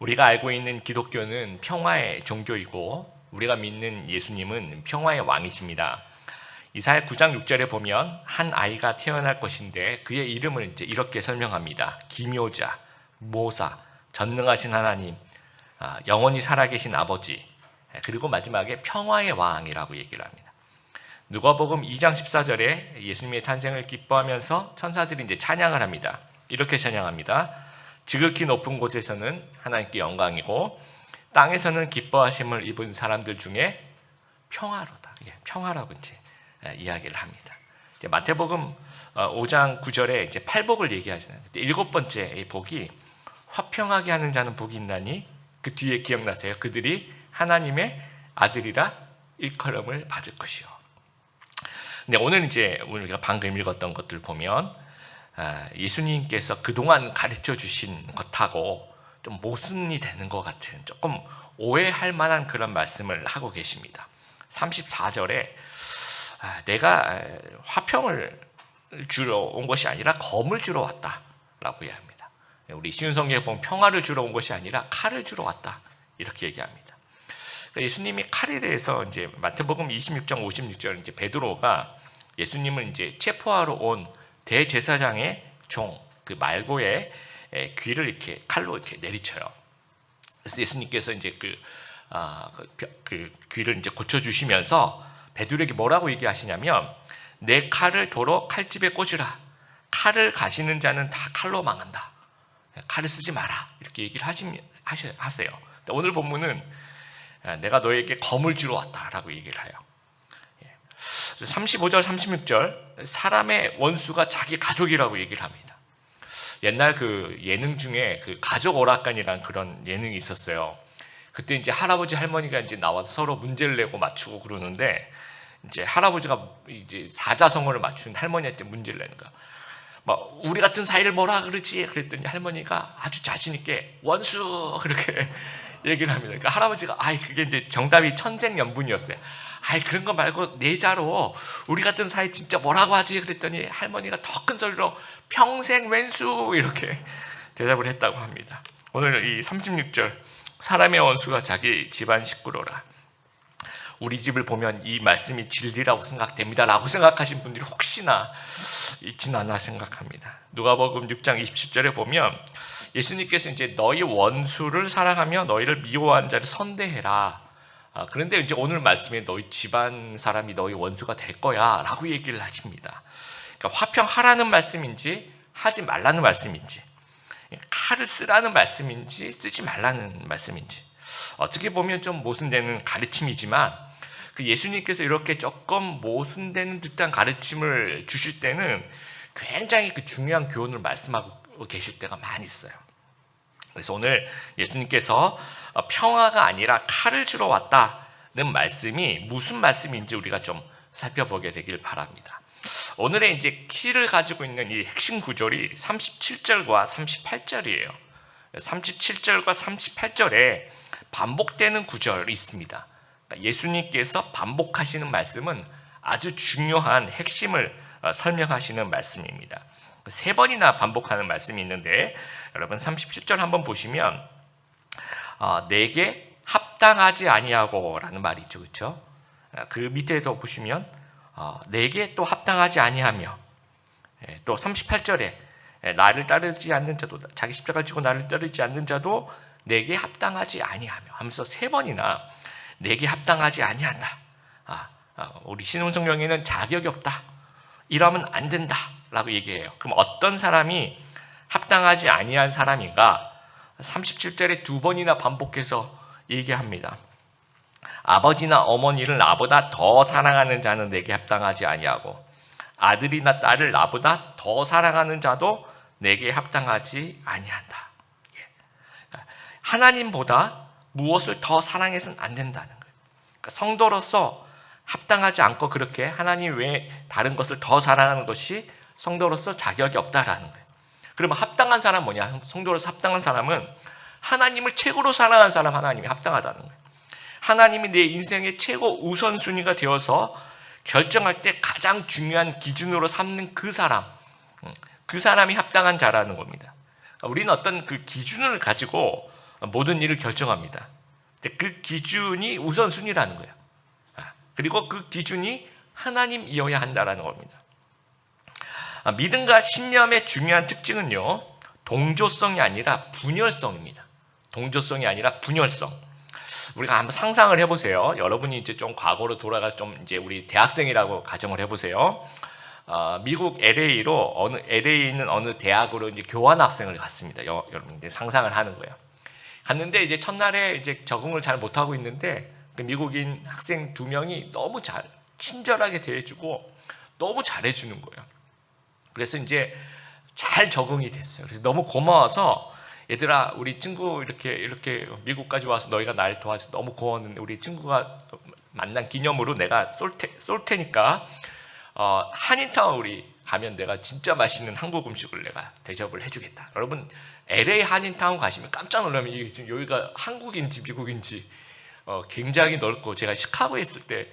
우리가 알고 있는 기독교는 평화의 종교이고 우리가 믿는 예수님은 평화의 왕이십니다. 이사야 9장 6절에 보면 한 아이가 태어날 것인데 그의 이름을 이제 이렇게 설명합니다. 기묘자, 모사, 전능하신 하나님, 영원히 살아계신 아버지, 그리고 마지막에 평화의 왕이라고 얘기를 합니다. 누가복음 2장 14절에 예수님의 탄생을 기뻐하면서 천사들이 이제 찬양을 합니다. 이렇게 찬양합니다. 지극히 높은 곳에서는 하나님께 영광이고 땅에서는 기뻐하심을 입은 사람들 중에 평화로다. 평화라고 이제 이야기를 합니다. 이제 마태복음 5장 9절에 이제 팔복을 얘기하잖아요. 일곱 번째 복이 화평하게 하는 자는 복이 있나니 그 뒤에 기억나세요? 그들이 하나님의 아들이라 일컬음을 받을 것이요. 근데 오늘 우리가 방금 읽었던 것들 보면 예수님께서 그동안 가르쳐 주신 것하고 좀 모순이 되는 것 같은 조금 오해할 만한 그런 말씀을 하고 계십니다. 34절에 내가 화평을 주러 온 것이 아니라 검을 주러 왔다라고 이야기합니다. 우리 쉬운 성경에 보면 평화를 주러 온 것이 아니라 칼을 주러 왔다 이렇게 얘기합니다. 그러니까 예수님이 칼에 대해서 이제 마태복음 26장 56절 이제 베드로가 예수님을 이제 체포하러 온 대제사장의 종 그 말고의 귀를 이렇게 칼로 이렇게 내리쳐요. 그래서 예수님께서 이제 그 귀를 이제 고쳐 주시면서 베드로에게 뭐라고 얘기하시냐면 내 칼을 도로 칼집에 꽂으라. 칼을 가시는 자는 다 칼로 망한다. 칼을 쓰지 마라. 이렇게 얘기를 하세요. 오늘 본문은 내가 너에게 검을 주러 왔다라고 얘기를 해요. 35절, 36절 사람의 원수가 자기 가족이라고 얘기를 합니다. 옛날 그 예능 중에 그 가족 오락관이라는 그런 예능이 있었어요. 그때 이제 할아버지 할머니가 이제 나와서 서로 문제를 내고 맞추고 그러는데 이제 할아버지가 이제 사자성어를 맞춘 할머니한테 문제를 내는 거야. 막 우리 같은 사이를 뭐라 그러지? 그랬더니 할머니가 아주 자신 있게 원수 그렇게 얘기를 합니다. 그러니까 할아버지가 그게 이제 정답이 천생연분이었어요. 그런 거 말고 내자로 우리 같은 사이 진짜 뭐라고 하지? 그랬더니 할머니가 더 큰 소리로 평생 왼수 이렇게 대답을 했다고 합니다. 오늘 이 36절 사람의 원수가 자기 집안 식구로라. 우리 집을 보면 이 말씀이 진리라고 생각됩니다 라고 생각하신 분들이 혹시나 있지는 않나 생각합니다. 누가복음 6장 27절에 보면 예수님께서 이제 너희 원수를 사랑하며 너희를 미워하는 자를 선대해라. 그런데 이제 오늘 말씀에 너희 집안 사람이 너희 원수가 될 거야 라고 얘기를 하십니다. 그러니까 화평하라는 말씀인지 하지 말라는 말씀인지 칼을 쓰라는 말씀인지 쓰지 말라는 말씀인지 어떻게 보면 좀 모순되는 가르침이지만 그 예수님께서 이렇게 조금 모순되는 듯한 가르침을 주실 때는 굉장히 그 중요한 교훈을 말씀하고 계실 때가 많이 있어요. 그래서 오늘 예수님께서 평화가 아니라 칼을 주러 왔다는 말씀이 무슨 말씀인지 우리가 좀 살펴보게 되길 바랍니다. 오늘의 이제 키를 가지고 있는 이 핵심 구절이 37절과 38절이에요. 37절과 38절에 반복되는 구절이 있습니다. 그러니까 예수님께서 반복하시는 말씀은 아주 중요한 핵심을 설명하시는 말씀입니다. 세 번이나 반복하는 말씀이 있는데 여러분 37절 한번 보시면 내게 합당하지 아니하고 라는 말이 있죠. 그렇죠? 그 밑에도 보시면 내게 또 합당하지 아니하며 또 38절에 나를 따르지 않는 자도 자기 십자가를 지고 나를 따르지 않는 자도 내게 합당하지 아니하며 하면서 세 번이나 내게 합당하지 아니한다. 우리 신흥성경에는 자격이 없다. 이러면 안 된다 라고 얘기해요. 그럼 어떤 사람이 합당하지 아니한 사람인가? 37절에 두 번이나 반복해서 얘기합니다. 아버지나 어머니를 나보다 더 사랑하는 자는 내게 합당하지 아니하고 아들이나 딸을 나보다 더 사랑하는 자도 내게 합당하지 아니한다. 하나님보다 무엇을 더 사랑해서는 안 된다는 거예요. 그러니까 성도로서 합당하지 않고 그렇게 하나님 외에 다른 것을 더 사랑하는 것이 성도로서 자격이 없다라는 거예요. 그러면 합당한 사람은 뭐냐? 성도로서 합당한 사람은 하나님을 최고로 사랑하는 사람 하나님이 합당하다는 거예요. 하나님이 내 인생의 최고 우선순위가 되어서 결정할 때 가장 중요한 기준으로 삼는 그 사람이 합당한 자라는 겁니다. 우리는 어떤 그 기준을 가지고 모든 일을 결정합니다. 그 기준이 우선순위라는 거예요. 그리고 그 기준이 하나님이어야 한다라는 겁니다. 믿음과 신념의 중요한 특징은요, 동조성이 아니라 분열성입니다. 동조성이 아니라 분열성. 우리가 한번 상상을 해보세요. 여러분이 이제 좀 과거로 돌아가 좀 이제 우리 대학생이라고 가정을 해보세요. 미국 LA에 있는 어느 대학으로 이제 교환 학생을 갔습니다. 여러분 이제 상상을 하는 거예요. 갔는데 이제 첫날에 이제 적응을 잘 못하고 있는데 그 미국인 학생 2명이 너무 친절하게 대해주고 너무 잘해주는 거예요. 그래서 이제 잘 적응이 됐어요. 그래서 너무 고마워서 얘들아, 우리 친구 이렇게 미국까지 와서 너희가 날 도와줘서 너무 고마웠는데 우리 친구가 만난 기념으로 내가 쏠 테니까 한인타운 우리 가면 내가 진짜 맛있는 한국 음식을 내가 대접을 해주겠다. 여러분 LA 한인타운 가시면 깜짝 놀라면 여기가 한국인지 미국인지 굉장히 넓고, 제가 시카고에 있을 때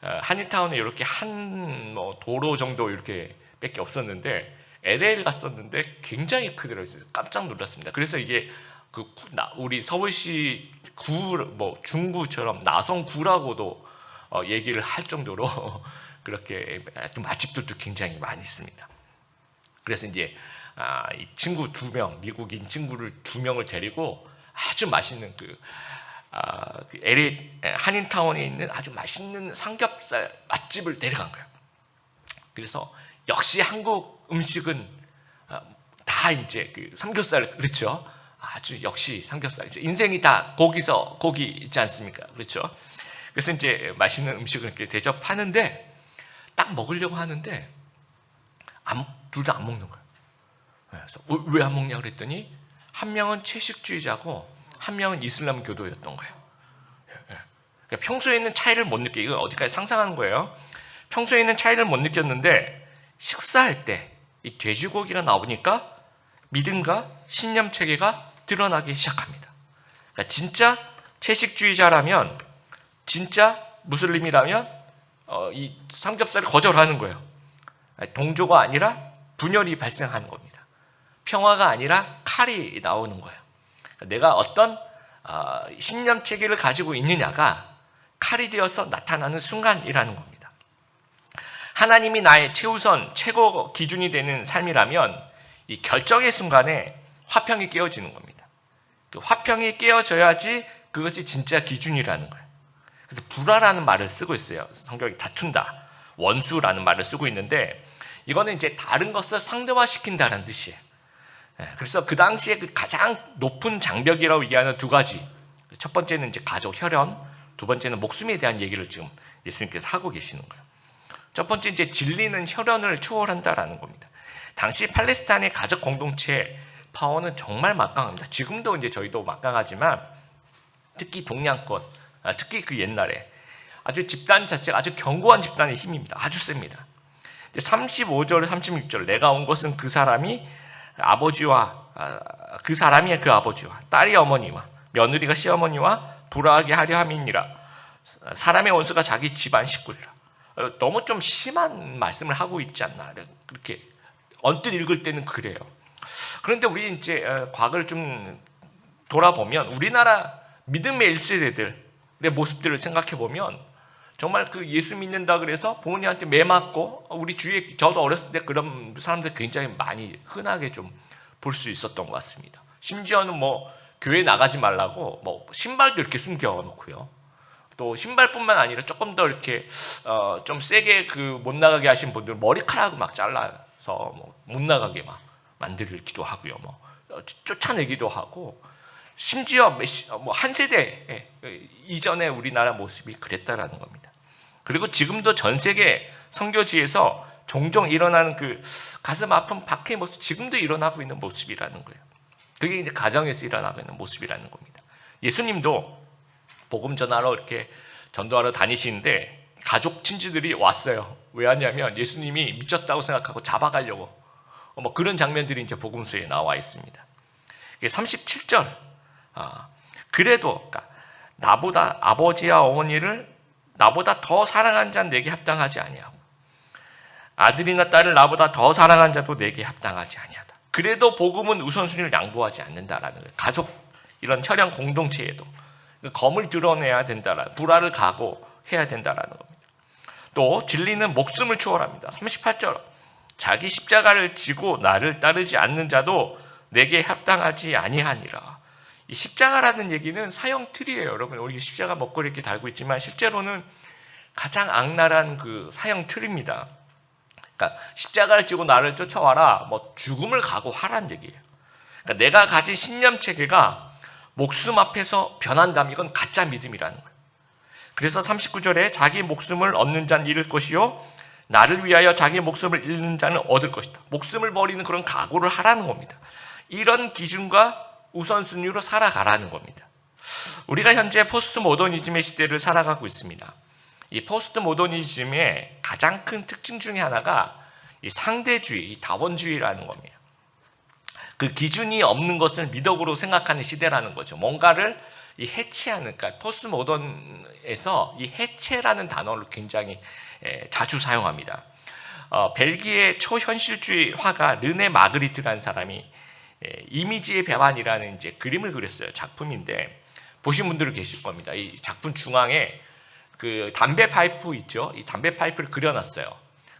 한인타운에 이렇게 한 도로 정도 이렇게 밖에 없었는데 LA를 갔었는데 굉장히 크더라고요. 깜짝 놀랐습니다. 그래서 이게 우리 서울시 중구처럼 나성구라고도 얘기를 할 정도로 그렇게 맛집들도 굉장히 많이 있습니다. 그래서 이제 이 친구 2명, 미국인 친구를 2명을 데리고 아주 맛있는 LA 한인타운에 있는 아주 맛있는 삼겹살 맛집을 데려간 거예요. 그래서 역시 한국 음식은 다 이제 삼겹살, 그렇죠? 아주 역시 삼겹살. 인생이 다 고기 있지 않습니까? 그렇죠? 그래서 이제 맛있는 음식을 이렇게 대접하는데 딱 먹으려고 하는데 둘 다 안 먹는 거예요. 그래서 왜 안 먹냐 그랬더니 한 명은 채식주의자고 한 명은 이슬람 교도였던 거예요. 그러니까 평소에는 차이를 못 느끼고, 이거 어디까지 상상하는 거예요. 평소에는 차이를 못 느꼈는데 식사할 때 이 돼지고기가 나오니까 믿음과 신념 체계가 드러나기 시작합니다. 그러니까 진짜 채식주의자라면, 진짜 무슬림이라면 이 삼겹살을 거절하는 거예요. 동조가 아니라 분열이 발생하는 겁니다. 평화가 아니라 칼이 나오는 거예요. 내가 어떤 신념 체계를 가지고 있느냐가 칼이 되어서 나타나는 순간이라는 겁니다. 하나님이 나의 최우선, 최고 기준이 되는 삶이라면 이 결정의 순간에 화평이 깨어지는 겁니다. 그 화평이 깨어져야지 그것이 진짜 기준이라는 거예요. 그래서 불화라는 말을 쓰고 있어요. 성경이 다툰다, 원수라는 말을 쓰고 있는데, 이거는 이제 다른 것을 상대화시킨다는 뜻이에요. 그래서 그 당시에 가장 높은 장벽이라고 얘기하는 2가지. 첫 번째는 이제 가족 혈연, 2번째는 목숨에 대한 얘기를 지금 예수님께서 하고 계시는 거예요. 첫 번째, 이제 진리는 혈연을 초월한다라는 겁니다. 당시 팔레스타인의 가족 공동체 파워는 정말 막강합니다. 지금도 이제 저희도 막강하지만 특히 동양권, 특히 그 옛날에 아주 집단 자체가 아주 견고한 집단의 힘입니다. 아주 셉니다. 35절, 36절, 내가 온 것은 그 사람이 그 사람이 그 아버지와 딸이 어머니와 며느리가 시어머니와 불화하게 하려 함이니라. 사람의 원수가 자기 집안 식구리라. 너무 좀 심한 말씀을 하고 있지 않나, 그렇게 언뜻 읽을 때는 그래요. 그런데 우리 이제 과거를 좀 돌아보면 우리나라 믿음의 1세대들의 모습들을 생각해 보면 정말 그 예수 믿는다 그래서 부모님한테 매 맞고, 우리 주위에 저도 어렸을 때 그런 사람들 굉장히 많이 흔하게 좀 볼 수 있었던 것 같습니다. 심지어는 교회 나가지 말라고 신발도 이렇게 숨겨 놓고요. 또 신발뿐만 아니라 조금 더 이렇게 좀 세게 못 나가게 하신 분들 머리카락을 막 잘라서 못 나가게 막 만들기도 하고요. 쫓아내기도 하고, 심지어 한 세대 이전에 우리나라 모습이 그랬다라는 겁니다. 그리고 지금도 전 세계 선교지에서 종종 일어나는 그 가슴 아픈 박해의 모습, 지금도 일어나고 있는 모습이라는 거예요. 그게 이제 가정에서 일어나고 있는 모습이라는 겁니다. 예수님도 복음 전하러 이렇게 전도하러 다니시는데 가족 친지들이 왔어요. 왜 왔냐면 예수님이 미쳤다고 생각하고 잡아가려고, 그런 장면들이 이제 복음서에 나와 있습니다. 37절, 그래도 나보다 아버지와 어머니를 나보다 더 사랑한 자는 내게 합당하지 아니하고 아들이나 딸을 나보다 더 사랑한 자도 내게 합당하지 아니하다. 그래도 복음은 우선순위를 양보하지 않는다라는 거예요. 가족 이런 혈연 공동체에도 검을 드러내야 된다라는, 불화를 각오해야 된다라는 겁니다. 또 진리는 목숨을 추월합니다. 38절, 자기 십자가를 지고 나를 따르지 않는 자도 내게 합당하지 아니하니라. 이 십자가라는 얘기는 사형 틀이에요. 여러분, 우리 십자가 먹고 이렇게 달고 있지만 실제로는 가장 악랄한 그 사형 틀입니다. 그러니까 십자가를 지고 나를 쫓아와라, 뭐 죽음을 각오하라는 얘기예요. 그러니까 내가 가진 신념 체계가 목숨 앞에서 변한다면 이건 가짜 믿음이라는 거예요. 그래서 39절에 자기 목숨을 얻는 자는 잃을 것이요 나를 위하여 자기 목숨을 잃는 자는 얻을 것이다. 목숨을 버리는 그런 각오를 하라는 겁니다. 이런 기준과 우선순위로 살아가라는 겁니다. 우리가 현재 포스트 모더니즘의 시대를 살아가고 있습니다. 이 포스트 모더니즘의 가장 큰 특징 중에 하나가 이 상대주의, 이 다원주의라는 겁니다. 그 기준이 없는 것을 미덕으로 생각하는 시대라는 거죠. 뭔가를 이 해체하는, 그러니까 포스트 모던에서 이 해체라는 단어를 굉장히 자주 사용합니다. 벨기에 초현실주의 화가 르네 마그리트라는 사람이 이미지의 배반이라는 이제 그림을 그렸어요. 작품인데 보신 분들은 계실 겁니다. 이 작품 중앙에 그 담배 파이프 있죠. 이 담배 파이프를 그려놨어요.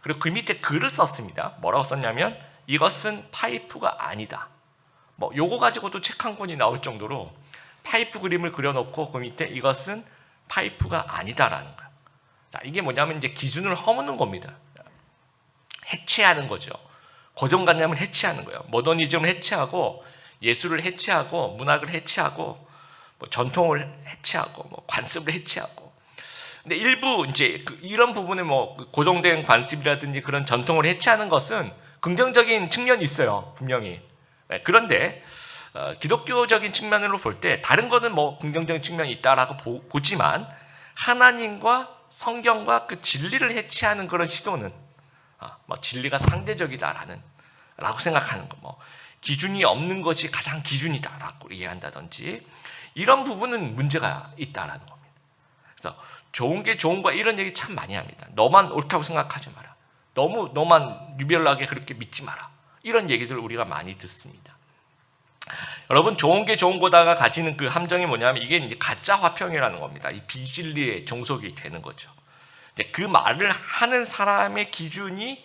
그리고 그 밑에 글을 썼습니다. 뭐라고 썼냐면 이것은 파이프가 아니다. 뭐 요거 가지고도 책 한 권이 나올 정도로 파이프 그림을 그려놓고 그 밑에 이것은 파이프가 아니다라는 거예요. 자, 이게 뭐냐면 이제 기준을 허무는 겁니다. 해체하는 거죠. 고정관념을 해체하는 거예요. 모더니즘을 해체하고 예술을 해체하고 문학을 해체하고 뭐 전통을 해체하고 뭐 관습을 해체하고. 근데 일부 이제 이런 부분에 뭐 고정된 관습이라든지 그런 전통을 해체하는 것은 긍정적인 측면이 있어요, 분명히. 그런데 기독교적인 측면으로 볼 때 다른 거는 뭐 긍정적인 측면이 있다라고 보지만 하나님과 성경과 그 진리를 해체하는 그런 시도는 뭐 진리가 상대적이다라는 라고 생각하는 거, 뭐 기준이 없는 것이 가장 기준이다라고 얘기한다든지 이런 부분은 문제가 있다라는 겁니다. 그래서 좋은 게 좋은 거야 이런 얘기 참 많이 합니다. 너만 옳다고 생각하지 마라. 너만 유별나게 그렇게 믿지 마라. 이런 얘기들 우리가 많이 듣습니다. 여러분, 좋은 게 좋은 거다가 가지는 그 함정이 뭐냐면 이게 이제 가짜 화평이라는 겁니다. 이 비진리의 종속이 되는 거죠. 이제 그 말을 하는 사람의 기준이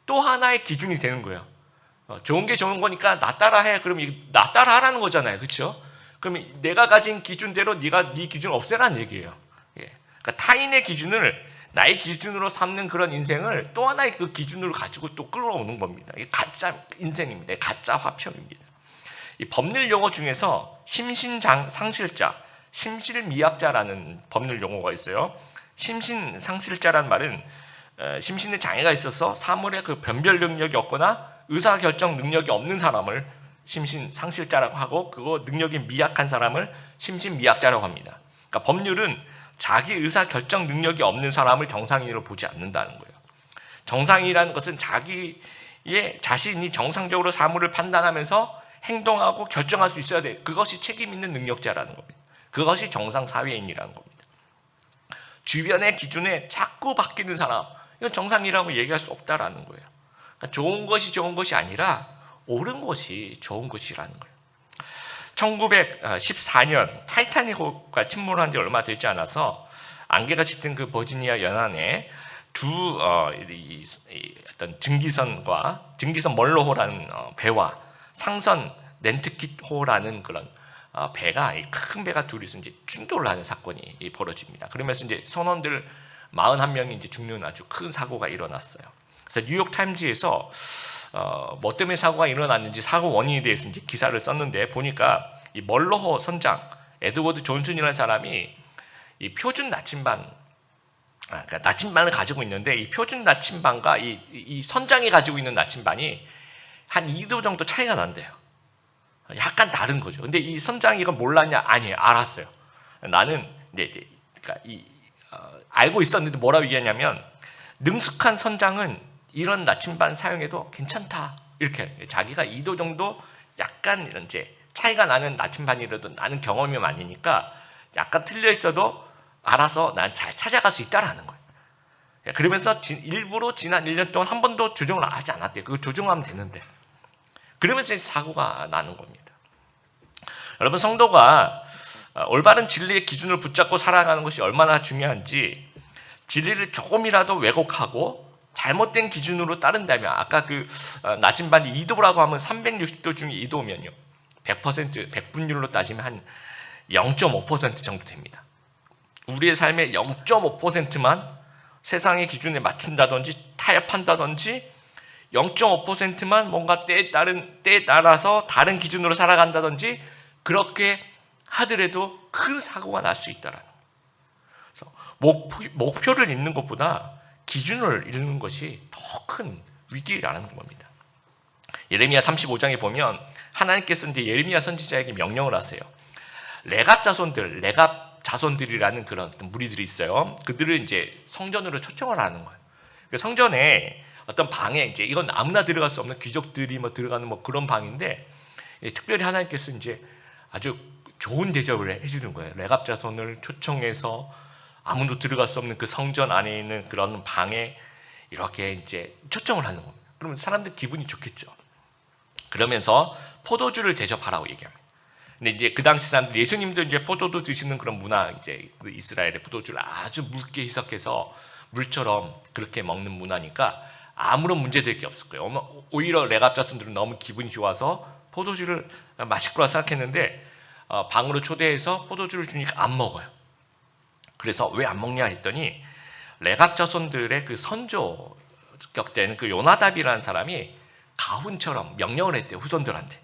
또 하나의 기준이 되는 거예요. 좋은 게 좋은 거니까 나 따라해. 그러면 나 따라하라는 거잖아요, 그렇죠? 그럼 내가 가진 기준대로 네가 네 기준 없애라는 얘기예요. 그러니까 타인의 기준을 나의 기준으로 삼는 그런 인생을 또 하나의 그 기준으로 가지고 또 끌어오는 겁니다. 이게 가짜 인생입니다. 가짜 화평입니다. 이 법률 용어 중에서 심신상실자, 심실미약자라는 법률 용어가 있어요. 심신상실자라는 말은 심신에 장애가 있어서 사물의 그 변별 능력이 없거나 의사결정 능력이 없는 사람을 심신상실자라고 하고 그거 능력이 미약한 사람을 심신미약자라고 합니다. 그러니까 법률은 자기 의사결정 능력이 없는 사람을 정상인으로 보지 않는다는 거예요. 정상이라는 것은 자신이 정상적으로 사물을 판단하면서 행동하고 결정할 수 있어야 돼. 그것이 책임 있는 능력자라는 겁니다. 그것이 정상 사회인이라는 겁니다. 주변의 기준에 자꾸 바뀌는 사람, 이건 정상이라고 얘기할 수 없다라는 거예요. 그러니까 좋은 것이 좋은 것이 아니라 옳은 것이 좋은 것이라는 거예요. 1914년 타이타닉호가 침몰한 지 얼마 되지 않아서 안개가 짙은 그 버지니아 연안에 어떤 증기선 멀로호라는 배와 상선 낸트킷호라는 그런 배가 큰 배가 둘이서 이제 충돌을 하는 사건이 벌어집니다. 그러면서 이제 선원들 41명이 이제 죽는 아주 큰 사고가 일어났어요. 그래서 뉴욕 타임즈에서 뭐 때문에 사고가 일어났는지 사고 원인에 대해서 이제 기사를 썼는데 보니까 이 멀로호 선장 에드워드 존슨이라는 사람이 이 표준 나침반, 그러니까 나침반을 가지고 있는데 이 표준 나침반과 이 선장이 가지고 있는 나침반이 한 2도 정도 차이가 난대요. 약간 다른 거죠. 근데 이 선장이 이건 몰랐냐? 아니에요. 알았어요. 나는 그러니까 알고 있었는데 뭐라고 얘기하냐면 능숙한 선장은 이런 나침반 사용해도 괜찮다. 이렇게 자기가 2도 정도 약간 이런 이제 차이가 나는 나침반이라도 나는 경험이 많으니까 약간 틀려 있어도 알아서 난 잘 찾아갈 수 있다라는 거예요. 그러면서 일부러 지난 1년 동안 한 번도 조정을 하지 않았대요. 그거 조정하면 되는데. 그러면서 사고가 나는 겁니다. 여러분, 성도가 올바른 진리의 기준을 붙잡고 살아가는 것이 얼마나 중요한지, 진리를 조금이라도 왜곡하고 잘못된 기준으로 따른다면, 아까 그 나침반이 2도라고 하면 360도 중에 2도면요 100% 100분율로 따지면 한 0.5% 정도 됩니다. 우리의 삶의 0.5%만 세상의 기준에 맞춘다든지 타협한다든지 0.5%만 뭔가 때에 따라서 다른 기준으로 살아간다든지 그렇게 하더라도 큰 사고가 날 수 있다라는 거예요. 그래서 목표를 잃는 것보다 기준을 잃는 것이 더 큰 위기라는 겁니다. 예레미야 35장에 보면 하나님께서 이제 예레미야 선지자에게 명령을 하세요. 레갑 자손들이라는 그런 무리들이 있어요. 그들을 이제 성전으로 초청을 하는 거예요. 성전에 어떤 방에 이제 이건 아무나 들어갈 수 없는 귀족들이 들어가는 그런 방인데, 특별히 하나님께서 이제 아주 좋은 대접을 해주는 거예요. 레갑 자손을 초청해서 아무도 들어갈 수 없는 그 성전 안에 있는 그런 방에 이렇게 이제 초청을 하는 겁니다. 그러면 사람들 기분이 좋겠죠. 그러면서 포도주를 대접하라고 얘기합니다. 근데 이제 그 당시 사람들, 예수님도 이제 포도도 드시는 그런 문화, 이제 그 이스라엘의 포도주를 아주 묽게 희석해서 물처럼 그렇게 먹는 문화니까 아무런 문제될 게 없을 거예요. 오히려 레갑 자손들은 너무 기분이 좋아서 포도주를 마실 거라 생각했는데 방으로 초대해서 포도주를 주니까 안 먹어요. 그래서 왜 안 먹냐 했더니 레갑 자손들의 그 선조격된 그 요나답이라는 사람이 가훈처럼 명령을 했대요. 후손들한테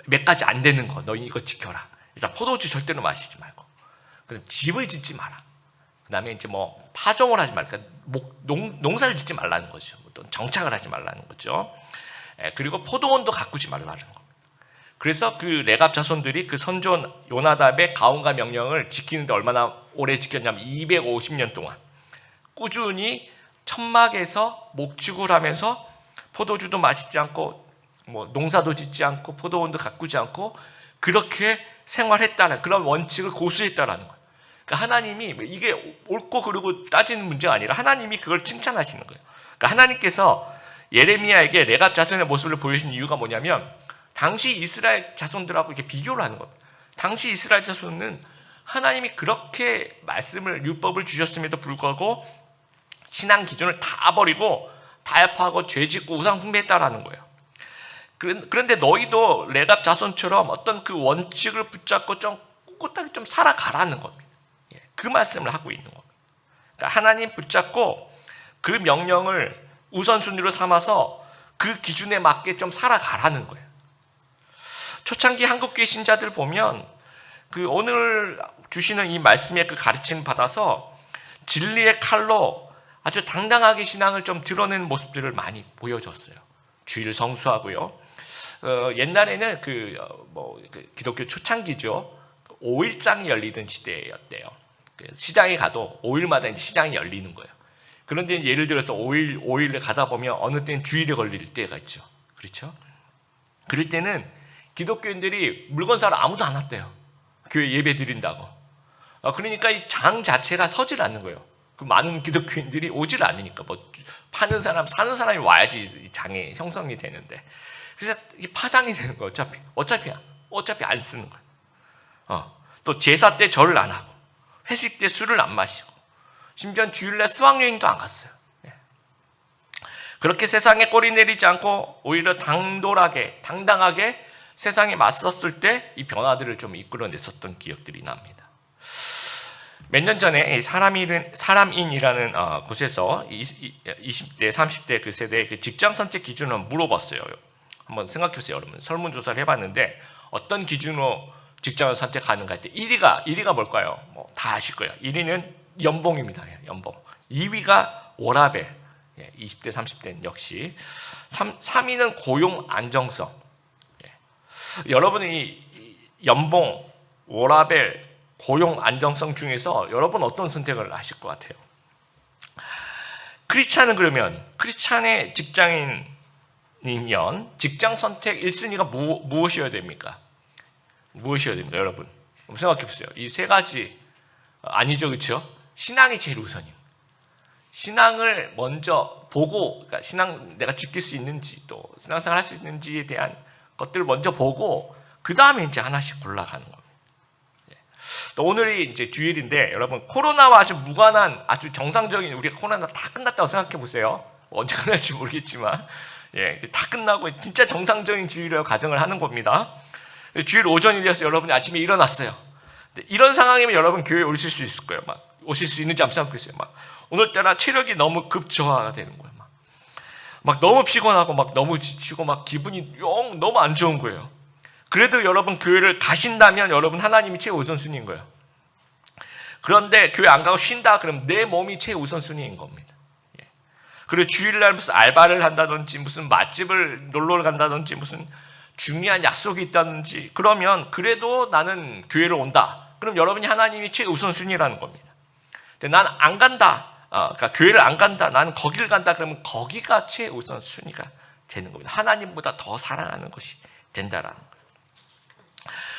몇 가지 안 되는 거 너 이거 지켜라. 일단 포도주 절대로 마시지 말고, 그다음 집을 짓지 마라. 그다음에 이제 파종을 하지 말까, 농사를 짓지 말라는 거죠. 또 정착을 하지 말라는 거죠. 그리고 포도원도 가꾸지 말라는 거. 그래서 그 레갑 자손들이 그 선조 요나답의 가훈과 명령을 지키는데 얼마나 오래 지켰냐면 250년 동안 꾸준히 천막에서 목축을 하면서 포도주도 마시지 않고 농사도 짓지 않고 포도원도 가꾸지 않고 그렇게 생활했다는 그런 원칙을 고수했다라는 거예요. 그러니까 하나님이 이게 옳고 그르고 따지는 문제가 아니라 하나님이 그걸 칭찬하시는 거예요. 그러니까 하나님께서 예레미야에게 레갑 자손의 모습을 보여주신 이유가 뭐냐면, 당시 이스라엘 자손들하고 이렇게 비교를 하는 겁니다. 당시 이스라엘 자손은 하나님이 그렇게 말씀을, 율법을 주셨음에도 불구하고 신앙 기준을 다 버리고 타협하고 죄짓고 우상 숭배했다라는 거예요. 그런데 너희도 레갑 자손처럼 어떤 그 원칙을 붙잡고 좀 꿋꿋하게 좀 살아가라는 겁니다. 그 말씀을 하고 있는 겁니다. 그러니까 하나님 붙잡고 그 명령을 우선순위로 삼아서 그 기준에 맞게 좀 살아가라는 거예요. 초창기 한국교회 신자들 보면 그 오늘 주시는 이 말씀의 그 가르침을 받아서 진리의 칼로 아주 당당하게 신앙을 좀 드러내는 모습들을 많이 보여줬어요. 주일 성수하고요. 옛날에는 기독교 초창기죠. 5일장이 열리던 시대였대요. 시장에 가도 5일마다 이제 시장이 열리는 거예요. 그런데 예를 들어서 5일을 가다 보면 어느 때는 주일에 걸릴 때가 있죠. 그렇죠? 그럴 때는 기독교인들이 물건 사러 아무도 안 왔대요. 교회 예배 드린다고. 그러니까 이 장 자체가 서질 않는 거예요. 그 많은 기독교인들이 오질 않으니까 파는 사람, 사는 사람이 와야지 장이 형성이 되는데. 그래서 이게 파장이 되는 거예요. 어차피 안 쓰는 거예요. 또 제사 때 절을 안 하고, 회식 때 술을 안 마시고, 심지어 주일날 수학여행도 안 갔어요. 그렇게 세상에 꼬리 내리지 않고 오히려 당당하게 세상에 맞섰을 때 이 변화들을 좀 이끌어냈었던 기억들이 납니다. 몇 년 전에 사람인이라는 곳에서 20대, 30대 그 세대의 그 직장 선택 기준을 물어봤어요. 한번 생각해보세요, 여러분. 설문조사를 해봤는데 어떤 기준으로 직장을 선택하는가 했더니 1위가 뭘까요? 다 아실 거예요. 1위는 연봉입니다. 연봉. 2위가 워라밸. 20대, 30대는 역시. 3위는 고용 안정성. 여러분이 연봉, 워라밸, 고용 안정성 중에서 여러분 어떤 선택을 하실 것 같아요? 크리스찬의 직장인이면 직장 선택 1순위가 무엇이어야 됩니까? 여러분? 생각해 보세요. 이 세 가지 아니죠, 그렇죠? 신앙이 제일 우선이에요. 신앙을 먼저 보고, 그러니까 신앙 내가 지킬 수 있는지, 또 신앙생활 할 수 있는지에 대한 것들을 먼저 보고, 그 다음에 이제 하나씩 골라가는 겁니다. 또 오늘이 이제 주일인데 여러분 코로나와 아주 무관한 아주 정상적인 우리가 코로나 다 끝났다고 생각해 보세요. 언제 끝날지 모르겠지만 다 끝나고 진짜 정상적인 주일이라고 가정을 하는 겁니다. 주일 오전이 되어서 여러분이 아침에 일어났어요. 이런 상황이면 여러분 교회에 오실 수 있을 거예요. 막 오실 수 있는지 한번 생각해 보세요. 막 오늘따라 체력이 너무 급저하가 되는 거예요. 막 너무 피곤하고 막 너무 지치고 막 기분이 영 너무 안 좋은 거예요. 그래도 여러분 교회를 가신다면 여러분 하나님이 최우선순위인 거예요. 그런데 교회 안 가고 쉰다 그러면 내 몸이 최우선순위인 겁니다. 그리고 주일날 무슨 알바를 한다든지 무슨 맛집을 놀러 간다든지 무슨 중요한 약속이 있다든지 그러면 그래도 나는 교회를 온다. 그럼 여러분이 하나님이 최우선순위라는 겁니다. 근데 난 안 간다. 그러니까 교회를 안 간다. 나는 거기를 간다. 그러면 거기가 최우선순위가 되는 겁니다. 하나님보다 더 사랑하는 것이 된다라는 거예요.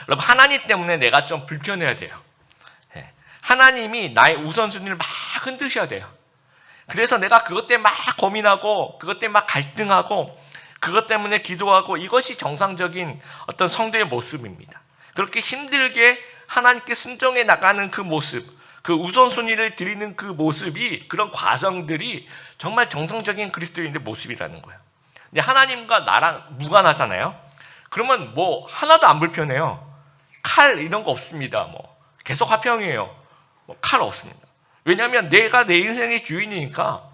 여러분 하나님 때문에 내가 좀 불편해야 돼요. 하나님이 나의 우선순위를 막 흔드셔야 돼요. 그래서 내가 그것 때문에 막 고민하고 그것 때문에 막 갈등하고 그것 때문에 기도하고 이것이 정상적인 어떤 성도의 모습입니다. 그렇게 힘들게 하나님께 순종해 나가는 그 모습, 그 우선순위를 드리는 그 모습이 그런 과정들이 정말 정상적인 그리스도인의 모습이라는 거예요. 근데 하나님과 나랑 무관하잖아요. 그러면 뭐 하나도 안 불편해요. 칼 이런 거 없습니다. 뭐 계속 화평이에요. 뭐 칼 없습니다. 왜냐하면 내가 내 인생의 주인이니까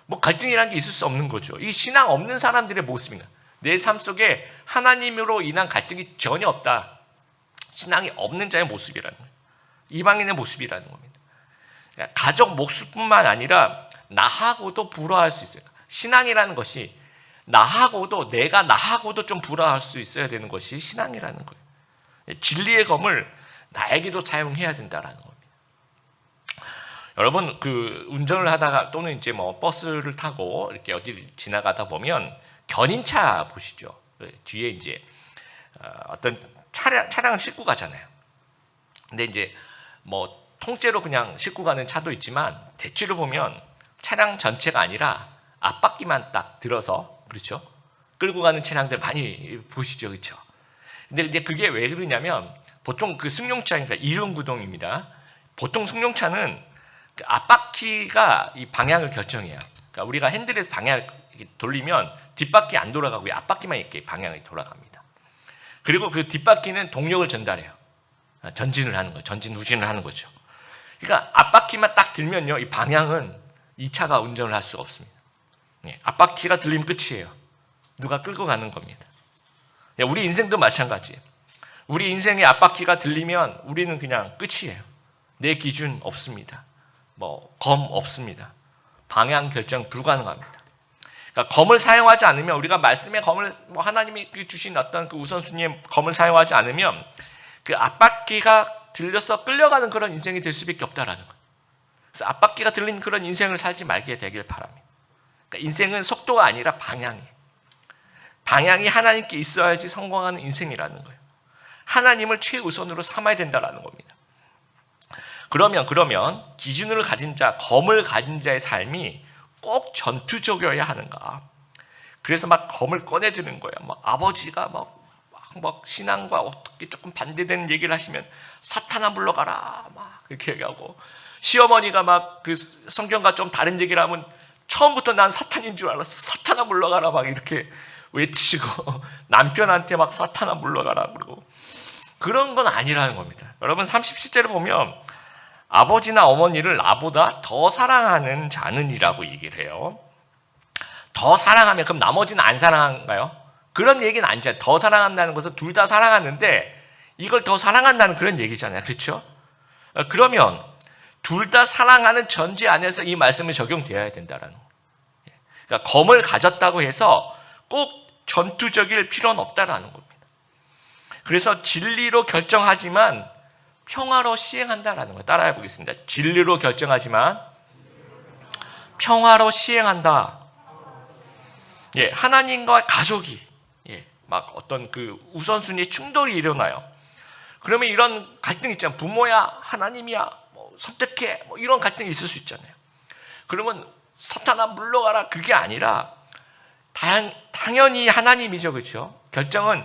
뭐 갈등이라는 게 있을 수 없는 거죠. 이 신앙 없는 사람들의 모습입니다. 내 삶 속에 하나님으로 인한 갈등이 전혀 없다. 신앙이 없는 자의 모습이라는 거예요. 이방인의 모습이라는 겁니다. 가족 몫뿐만 아니라 나하고도 불화할 수 있어요. 신앙이라는 것이 나하고도 내가 나하고도 좀 불화할 수 있어야 되는 것이 신앙이라는 거예요. 진리의 검을 나에게도 사용해야 된다라는 겁니다. 여러분 그 운전을 하다가 또는 이제 뭐 버스를 타고 이렇게 어디 지나가다 보면 견인차 보시죠. 뒤에 이제 어떤 차량을 싣고 가잖아요. 근데 이제 뭐 통째로 그냥 싣고 가는 차도 있지만 대체로 보면 차량 전체가 아니라 앞바퀴만 딱 들어서 그렇죠. 끌고 가는 차량들 많이 보시죠, 그렇죠. 근데 이제 그게 왜 그러냐면 보통 그 승용차니까 이륜구동입니다. 보통 승용차는 그 앞바퀴가 이 방향을 결정해요. 그러니까 우리가 핸들에서 방향을 돌리면 뒷바퀴 안 돌아가고 앞바퀴만 이렇게 방향이 돌아갑니다. 그리고 그 뒷바퀴는 동력을 전달해요. 전진을 하는 거죠. 전진 후진을 하는 거죠. 그러니까 앞바퀴만 딱 들면요, 이 방향은 이 차가 운전을 할 수가 없습니다. 앞바퀴가 들리면 끝이에요. 누가 끌고 가는 겁니다. 우리 인생도 마찬가지예요. 우리 인생의 앞바퀴가 들리면 우리는 그냥 끝이에요. 내 기준 없습니다. 뭐 검 없습니다. 방향 결정 불가능합니다. 그러니까 검을 사용하지 않으면 우리가 말씀의 검을 뭐 하나님이 주신 어떤 그 우선순위의 검을 사용하지 않으면 그 앞바퀴가 들려서 끌려가는 그런 인생이 될 수밖에 없다라는 거예요. 그래서 앞바퀴가 들린 그런 인생을 살지 말게 되길 바랍니다. 그러니까 인생은 속도가 아니라 방향이에요. 방향이 하나님께 있어야지 성공하는 인생이라는 거예요. 하나님을 최우선으로 삼아야 된다라는 겁니다. 그러면 기준을 가진 자, 검을 가진 자의 삶이 꼭 전투적이어야 하는가? 그래서 막 검을 꺼내드는 거예요. 막 아버지가 막 신앙과 어떻게 조금 반대되는 얘기를 하시면 사탄아 물러가라 막 이렇게 얘기하고, 시어머니가 막 그 성경과 좀 다른 얘기를 하면 처음부터 난 사탄인 줄 알았어. 사탄아 물러가라 막 이렇게 외치고 남편한테 막 사탄아 물러가라 그러고, 그런 건 아니라는 겁니다. 여러분 37절을 보면 아버지나 어머니를 나보다 더 사랑하는 자는이라고 얘기를 해요. 더 사랑하면 그럼 나머지는 안 사랑한가요? 그런 얘기는 아니잖아요. 더 사랑한다는 것은 둘 다 사랑하는데 이걸 더 사랑한다는 그런 얘기잖아요. 그렇죠? 그러면 둘 다 사랑하는 전제 안에서 이 말씀이 적용되어야 된다는 거예요. 그러니까 검을 가졌다고 해서 꼭 전투적일 필요는 없다라는 겁니다. 그래서 진리로 결정하지만 평화로 시행한다라는 거 따라해 보겠습니다. 진리로 결정하지만 평화로 시행한다. 하나님과 가족이 막 어떤 그 우선순위의 충돌이 일어나요. 그러면 이런 갈등이 있잖아요. 부모야, 하나님이야, 뭐 선택해, 뭐 이런 갈등이 있을 수 있잖아요. 그러면 사탄아 물러가라 그게 아니라 당연히 하나님이죠, 그렇죠? 결정은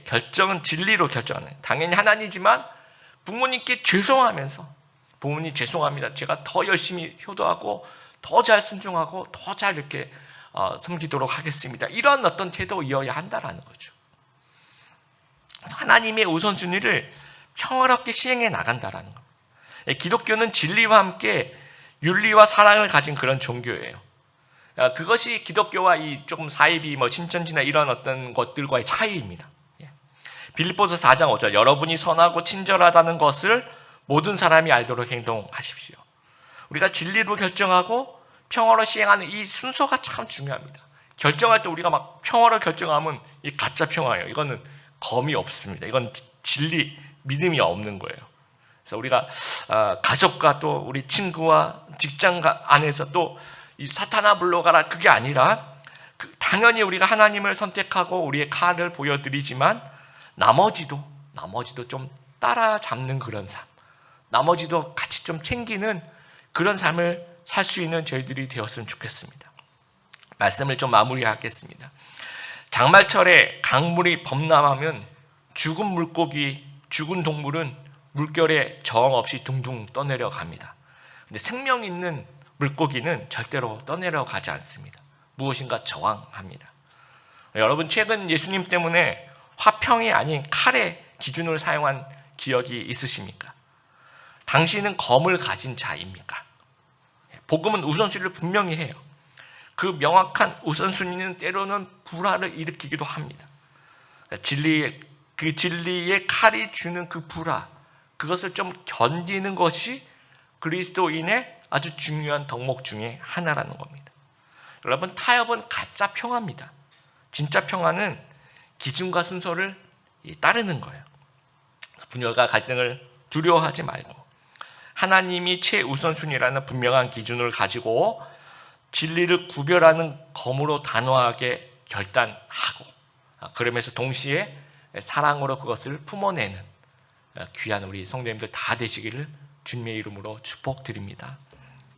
결정은 진리로 결정하는, 당연히 하나님이지만 부모님께 죄송하면서, 부모님 죄송합니다, 제가 더 열심히 효도하고 더 잘 순종하고 더 잘 이렇게 섬기도록 하겠습니다, 이런 어떤 태도이어야 한다라는 거죠. 하나님의 우선순위를 평화롭게 시행해 나간다라는 것. 기독교는 진리와 함께 윤리와 사랑을 가진 그런 종교예요. 그것이 기독교와 이 조금 사이비 신천지나 이런 어떤 것들과의 차이입니다. 빌립보서 4장 5절, 여러분이 선하고 친절하다는 것을 모든 사람이 알도록 행동하십시오. 우리가 진리로 결정하고 평화로 시행하는 이 순서가 참 중요합니다. 결정할 때 우리가 막 평화로 결정하면 이 가짜 평화예요. 이거는 검이 없습니다. 이건 진리, 믿음이 없는 거예요. 그래서 우리가 가족과 또 우리 친구와 직장 안에서 또 이 사탄아 물러가라, 그게 아니라 당연히 우리가 하나님을 선택하고 우리의 칼을 보여드리지만 나머지도 좀 따라잡는 그런 삶, 나머지도 같이 좀 챙기는 그런 삶을 살 수 있는 저희들이 되었으면 좋겠습니다. 말씀을 좀 마무리하겠습니다. 장마철에 강물이 범람하면 죽은 물고기, 죽은 동물은 물결에 저항 없이 둥둥 떠내려 갑니다. 근데 생명 있는 물고기는 절대로 떠내려 가지 않습니다. 무엇인가 저항합니다. 여러분, 최근 예수님 때문에 화평이 아닌 칼의 기준을 사용한 기억이 있으십니까? 당신은 검을 가진 자입니까? 복음은 우선순위를 분명히 해요. 그 명확한 우선순위는 때로는 불화를 일으키기도 합니다. 진리의 칼이 주는 그 불화, 그것을 좀 견디는 것이 그리스도인의 아주 중요한 덕목 중에 하나라는 겁니다. 여러분, 타협은 가짜 평화입니다. 진짜 평화는 기준과 순서를 따르는 거예요. 분열과 갈등을 두려워하지 말고 하나님이 최우선순위라는 분명한 기준을 가지고 진리를 구별하는 검으로 단호하게 결단하고, 그러면서 동시에 사랑으로 그것을 품어내는 귀한 우리 성도님들 다 되시기를 주님의 이름으로 축복드립니다.